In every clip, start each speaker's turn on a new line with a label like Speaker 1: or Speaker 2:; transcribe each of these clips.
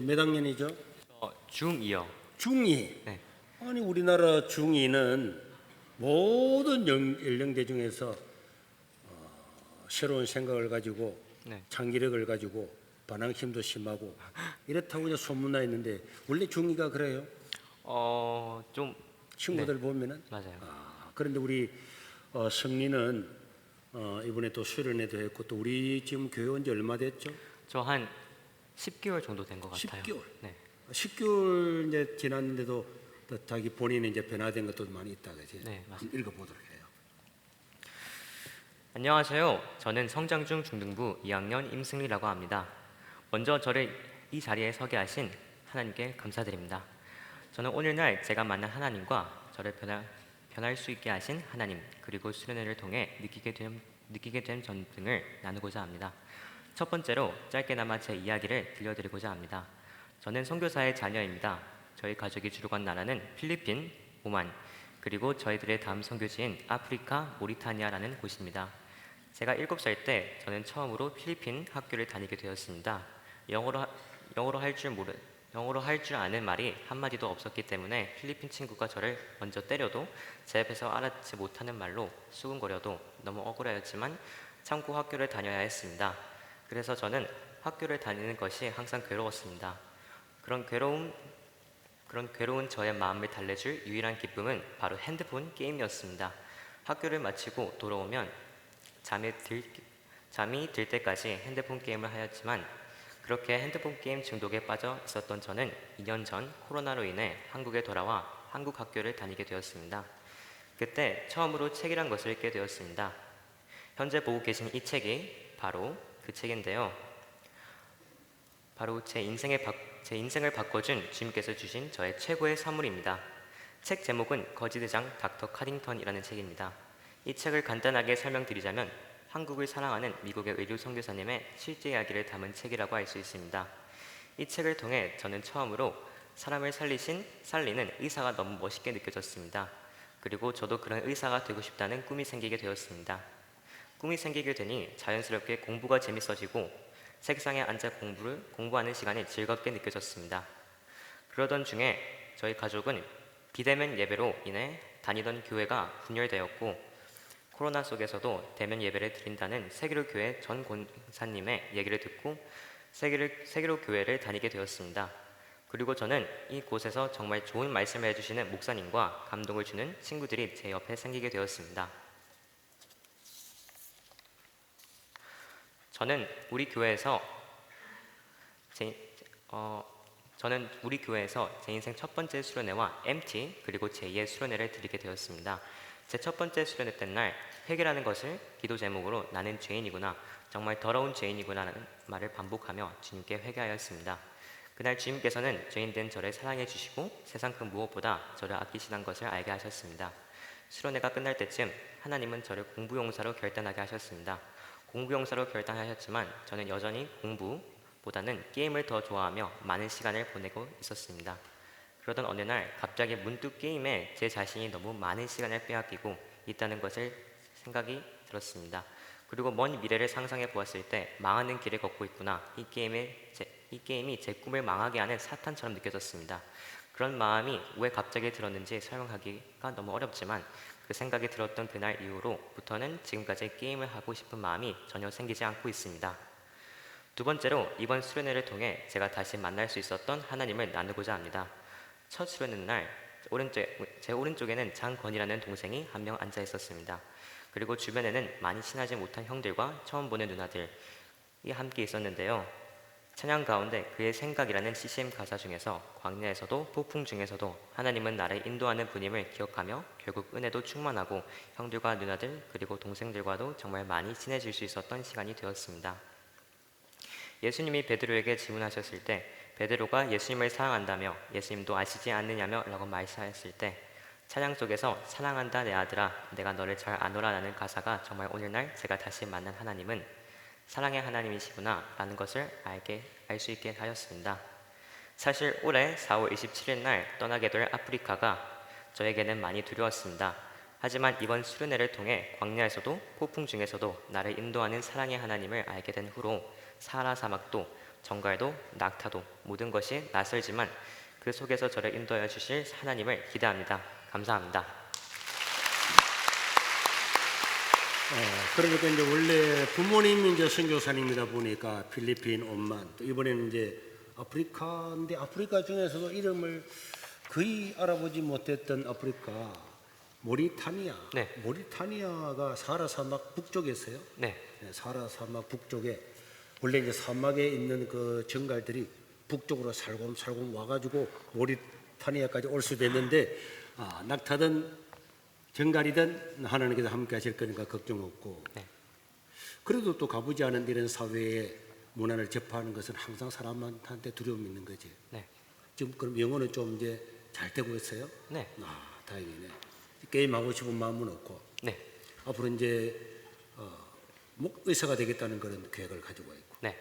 Speaker 1: 몇 학년이죠?
Speaker 2: 중2요.
Speaker 1: 중2.
Speaker 2: 네.
Speaker 1: 아니 우리나라 중2는 모든 연령대 중에서 새로운 생각을 가지고
Speaker 2: 네.
Speaker 1: 창의력을 가지고 반항심도 심하고 이렇다고 이제 소문나 있는데 원래 중2가 그래요?
Speaker 2: 좀
Speaker 1: 친구들 보면은
Speaker 2: 맞아요.
Speaker 1: 그런데 우리 성리는 이번에 또 수련회도 했고 또 우리 지금 교회 온 지 얼마 됐죠?
Speaker 2: 저 한 10개월 정도 된 것 같아요.
Speaker 1: 10개월.
Speaker 2: 네.
Speaker 1: 10개월 이제 지났는데도 또 자기 본인이 이제 변화된 것도 많이 있다 그지?
Speaker 2: 네, 맞습니다.
Speaker 1: 읽어보도록 해요.
Speaker 2: 안녕하세요. 저는 성장중 중등부 2학년 임승리라고 합니다. 먼저 저를 이 자리에 서게 하신 하나님께 감사드립니다. 저는 오늘날 제가 만난 하나님과 저를 변할 수 있게 하신 하나님, 그리고 수련회를 통해 느끼게 된 전등을 나누고자 합니다. 첫 번째로 짧게나마 제 이야기를 들려드리고자 합니다. 저는 선교사의 자녀입니다. 저희 가족이 주로 간 나라는 필리핀, 오만, 그리고 저희들의 다음 선교지인 아프리카 모리타니아라는 곳입니다. 제가 7살 때 저는 처음으로 필리핀 학교를 다니게 되었습니다. 영어로 할 줄 아는 말이 한마디도 없었기 때문에 필리핀 친구가 저를 먼저 때려도 제 앞에서 알아듣지 못하는 말로 수군거려도 너무 억울하였지만 참고 학교를 다녀야 했습니다. 그래서 저는 학교를 다니는 것이 항상 괴로웠습니다. 그런 괴로운 저의 마음을 달래줄 유일한 기쁨은 바로 핸드폰 게임이었습니다. 학교를 마치고 돌아오면 잠이 들 때까지 핸드폰 게임을 하였지만 그렇게 핸드폰 게임 중독에 빠져 있었던 저는 2년 전 코로나로 인해 한국에 돌아와 한국 학교를 다니게 되었습니다. 그때 처음으로 책이란 것을 읽게 되었습니다. 현재 보고 계신 이 책이 바로 그 책인데요. 바로 제 인생을 바꿔준 주님께서 주신 저의 최고의 선물입니다. 책 제목은 거지대장 닥터 카딩턴이라는 책입니다. 이 책을 간단하게 설명드리자면 한국을 사랑하는 미국의 의료 선교사님의 실제 이야기를 담은 책이라고 할 수 있습니다. 이 책을 통해 저는 처음으로 사람을 살리는 의사가 너무 멋있게 느껴졌습니다. 그리고 저도 그런 의사가 되고 싶다는 꿈이 생기게 되었습니다. 꿈이 생기게 되니 자연스럽게 공부가 재밌어지고 책상에 앉아 공부하는 시간이 즐겁게 느껴졌습니다. 그러던 중에 저희 가족은 비대면 예배로 인해 다니던 교회가 분열되었고 코로나 속에서도 대면 예배를 드린다는 세계로 교회 전 권사님의 얘기를 듣고 세계로 교회를 다니게 되었습니다. 그리고 저는 이곳에서 정말 좋은 말씀을 해주시는 목사님과 감동을 주는 친구들이 제 옆에 생기게 되었습니다. 저는 우리 교회에서 제 인생 첫 번째 수련회와 MT 그리고 제2의 수련회를 드리게 되었습니다. 제 첫 번째 수련회 때 날 회개라는 것을 기도 제목으로 나는 죄인이구나, 정말 더러운 죄인이구나라는 말을 반복하며 주님께 회개하였습니다. 그날 주님께서는 죄인된 저를 사랑해 주시고 세상 그 무엇보다 저를 아끼시는 것을 알게 하셨습니다. 수련회가 끝날 때쯤 하나님은 저를 공부용사로 결단하게 하셨습니다. 공부용사로 결단하셨지만 저는 여전히 공부보다는 게임을 더 좋아하며 많은 시간을 보내고 있었습니다. 그러던 어느 날 갑자기 문득 게임에 제 자신이 너무 많은 시간을 빼앗기고 있다는 것을 생각이 들었습니다. 그리고 먼 미래를 상상해 보았을 때 망하는 길을 걷고 있구나, 이 게임이 제 꿈을 망하게 하는 사탄처럼 느껴졌습니다. 그런 마음이 왜 갑자기 들었는지 설명하기가 너무 어렵지만 그 생각이 들었던 그날 이후로부터는 지금까지 게임을 하고 싶은 마음이 전혀 생기지 않고 있습니다. 두 번째로 이번 수련회를 통해 제가 다시 만날 수 있었던 하나님을 나누고자 합니다. 첫 수련회 날 제 오른쪽에는 장건이라는 동생이 한 명 앉아 있었습니다. 그리고 주변에는 많이 친하지 못한 형들과 처음 보는 누나들이 함께 있었는데요. 찬양 가운데 그의 생각이라는 CCM 가사 중에서 광야에서도 폭풍 중에서도 하나님은 나를 인도하는 분임을 기억하며 결국 은혜도 충만하고 형들과 누나들 그리고 동생들과도 정말 많이 친해질 수 있었던 시간이 되었습니다. 예수님이 베드로에게 질문하셨을 때 베드로가 예수님을 사랑한다며 예수님도 아시지 않느냐며 라고 말씀하셨을 때 찬양 속에서 사랑한다 내 아들아 내가 너를 잘 아노라 라는 가사가 정말 오늘날 제가 다시 만난 하나님은 사랑의 하나님이시구나 라는 것을 알 수 있게 하였습니다. 사실 올해 4월 27일 날 떠나게 될 아프리카가 저에게는 많이 두려웠습니다. 하지만 이번 수련회를 통해 광야에서도 폭풍 중에서도 나를 인도하는 사랑의 하나님을 알게 된 후로 사하라 사막도 정갈도 낙타도 모든 것이 낯설지만 그 속에서 저를 인도하여 주실 하나님을 기대합니다. 감사합니다.
Speaker 1: 그러니까 이제 원래 부모님이 이제 선교사님이다 보니까 필리핀, 오만, 또 이번에는 이제 아프리카인데 아프리카 중에서도 이름을 거의 알아보지 못했던 아프리카 모리타니아.
Speaker 2: 네.
Speaker 1: 모리타니아가 사하라 사막 북쪽에 있어요.
Speaker 2: 네,
Speaker 1: 네, 사하라 사막 북쪽에 원래 이제 사막에 있는 그 정갈들이 북쪽으로 살곰살곰 와가지고 모리타니아까지 올 수 됐는데 낙타든 정갈이든 하나님께서 함께 하실 거니까 걱정 없고
Speaker 2: 네.
Speaker 1: 그래도 또 가보지 않은 이런 사회의 문화를 접하는 것은 항상 사람한테 두려움이 있는 거지.
Speaker 2: 네,
Speaker 1: 지금 그럼 영어는 좀 이제 잘 되고 있어요?
Speaker 2: 네,
Speaker 1: 다행이네. 게임 하고 싶은 마음은 없고
Speaker 2: 네,
Speaker 1: 앞으로 이제 의사가 되겠다는 그런 계획을 가지고 있고
Speaker 2: 네,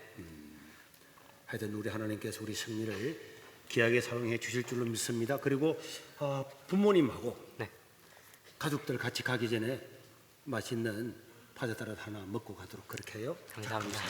Speaker 1: 하여튼 우리 하나님께서 우리 승리를 귀하게 사용해 주실 줄로 믿습니다. 그리고 부모님하고
Speaker 2: 네.
Speaker 1: 가족들 같이 가기 전에 맛있는 파자타라 하나 먹고 가도록 그렇게 해요.
Speaker 2: 감사합니다.